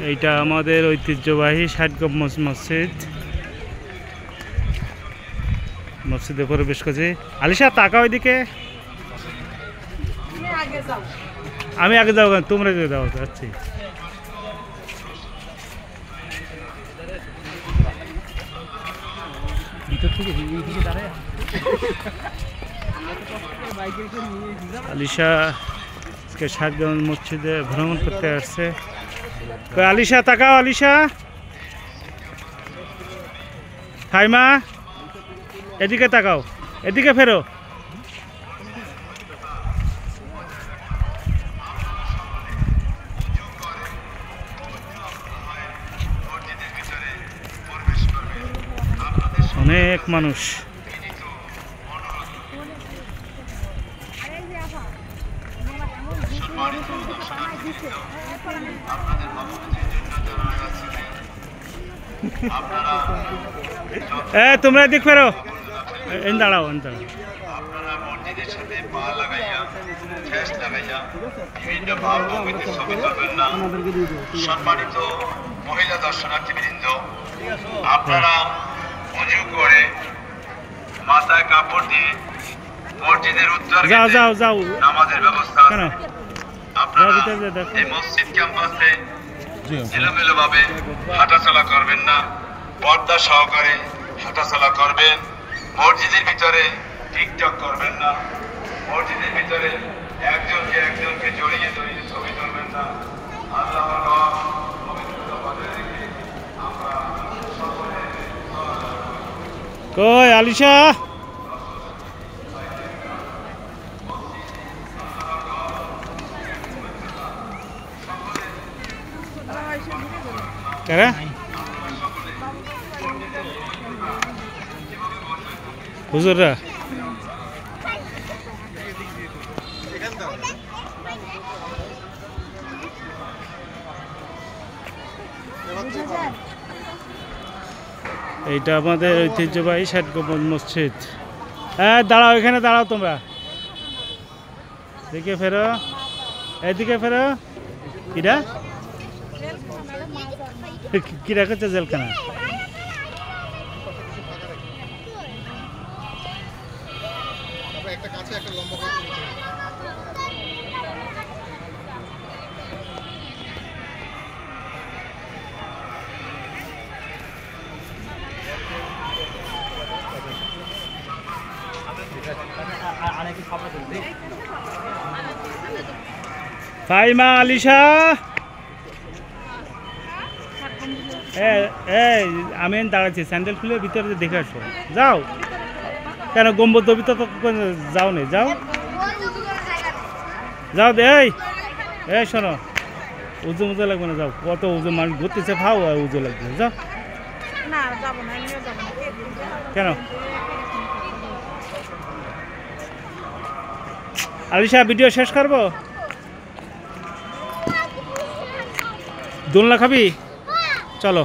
এইটা আমাদের ঐতিহ্যবাহী ৬০ গম্বুজ মসজিদ। মসজিদে প্রবেশ করছি। আলিশা তাকাও ওইদিকে। আমি আগে যাও, তোমরা যাও। যাচ্ছি। আলিশা আজকে ৬০ গম্বুজ মসজিদে ভ্রমণ করতে আসছে। আলিশা তাকাও, আলিশা। ফাইমা এদিকে তাকাও, এদিকে ফেরো। অনেক মানুষ। তোমরা এদিক ফেরো, দাঁড়াও। আপনারা মসজিদের সাথে পা লাগাইয়া ঠেস লাগাইয়া বিভিন্ন ভাবভঙ্গিতে ছবি তুলবেন না। সম্মানিত মহিলা দর্শনার্থীবৃন্দ, আপনারা উজু করে মাথায় কাপড় দিয়ে মসজিদের উত্তর নামাজের ব্যবস্থা। আপনারা এই মসজিদ ক্যাম্পাসে এলোমেলো ভাবে হাঁটাচলা করবেন না, পর্দা সহকারে হাঁটাচলা করবেন। মসজিদের ভিতরে টিকটক করবেন না, মসজিদের ভিতরে একজনকে জড়িয়ে ছবি তুলবেন না। আল্লাহর পবিত্রতা বজায় রেখে আমরা সকলে কই আলিশা? হুজুররা এইটা আমাদের ঐতিহ্যবাহী ৬০ গম্বুজ মসজিদ। হ্যাঁ দাঁড়াও, এখানে দাঁড়াও তোমরা। এদিকে ফেরো, এদিকে ফেরো। কিরা কিরা করছে জেলখানা? ফাইমা, আলিশা, আমি দাঁড়াচ্ছি। স্যান্ডেল খুলে ভিতরে দেখে আসো। যাও। কেন গম্বুজ ভিতর তো যাও নে, যাও যাও। এই শোনো, উজু মুজু লাগবে না, যাও। কত উজু মানুষ ঘুরতেছে, খাও আর উজু লাগবে, যাও। কেন আলিশা ভিডিও শেষ করবো? দোলনা খাবি? চলো।